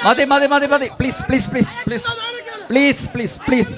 മതി മതി മതി മതി please please please please please please please.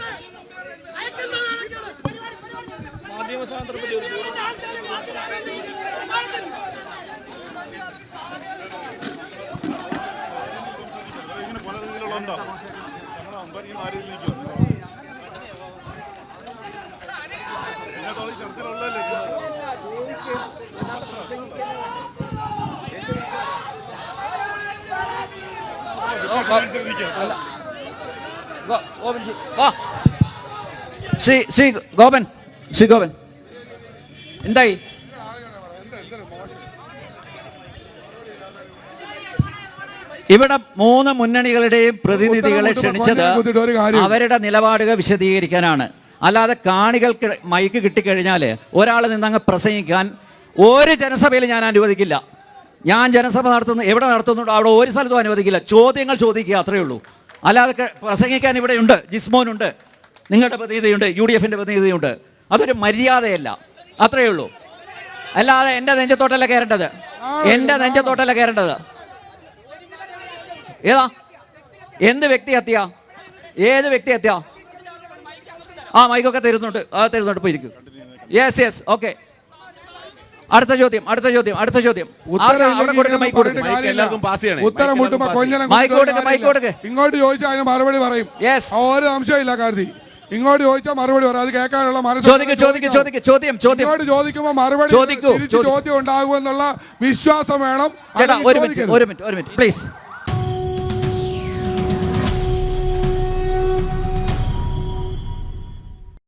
Shri Gopan എന്തായി? ഇവിടെ 3 മുന്നണികളുടെയും പ്രതിനിധികളെ ക്ഷണിച്ചത് അവരുടെ നിലപാടുകൾ വിശദീകരിക്കാനാണ്. അല്ലാതെ കാണികൾക്ക് മൈക്ക് കിട്ടിക്കഴിഞ്ഞാൽ ഒരാൾ നിന്നങ്ങ് പ്രസംഗിക്കാൻ ഒരു ജനസഭയിൽ ഞാൻ അനുവദിക്കില്ല. ഞാൻ ജനസഭ എവിടെ നടത്തുന്നുണ്ടോ അവിടെ ഒരു സ്ഥലത്തും അനുവദിക്കില്ല. ചോദ്യങ്ങൾ ചോദിക്കുക, അത്രയേ ഉള്ളൂ. അല്ലാതെ പ്രസംഗിക്കാൻ ഇവിടെയുണ്ട്, ജിസ്മോനുണ്ട്, നിങ്ങളുടെ പ്രതിനിധിയുണ്ട്, UDFന്റെ പ്രതിനിധിയുണ്ട്. അതൊരു മര്യാദയല്ല, അത്രയേ ഉള്ളൂ. അല്ലാതെ എൻ്റെ നെഞ്ചത്തോട്ടല്ല കയറേണ്ടത്, എൻ്റെ നെഞ്ചത്തോട്ടല്ല കയറേണ്ടത്. ഏതാ എന്ത് വ്യക്തി ഹത്യ? ഏത് വ്യക്തി ഹത്യ? മൈക്കൊക്കെ തരുന്നുണ്ട്, പോയിരിക്കും. Yes okay. അടുത്ത ചോദ്യം. ഇങ്ങോട്ട് ചോദിച്ചാൽ അതിന് മറുപടി പറയും. ഒരു സംശയമില്ല കാര്യത്തിൽ. ഇങ്ങോട്ട് ചോദിച്ചാൽ മറുപടി പറയും. അത് കേൾക്കാനുള്ള ഇങ്ങോട്ട് ചോദിക്കുമ്പോൾ മറുപടി ചോദ്യം ഉണ്ടാകുമെന്നുള്ള വിശ്വാസം വേണം. ഒരു മിനിറ്റ് പ്ലീസ്.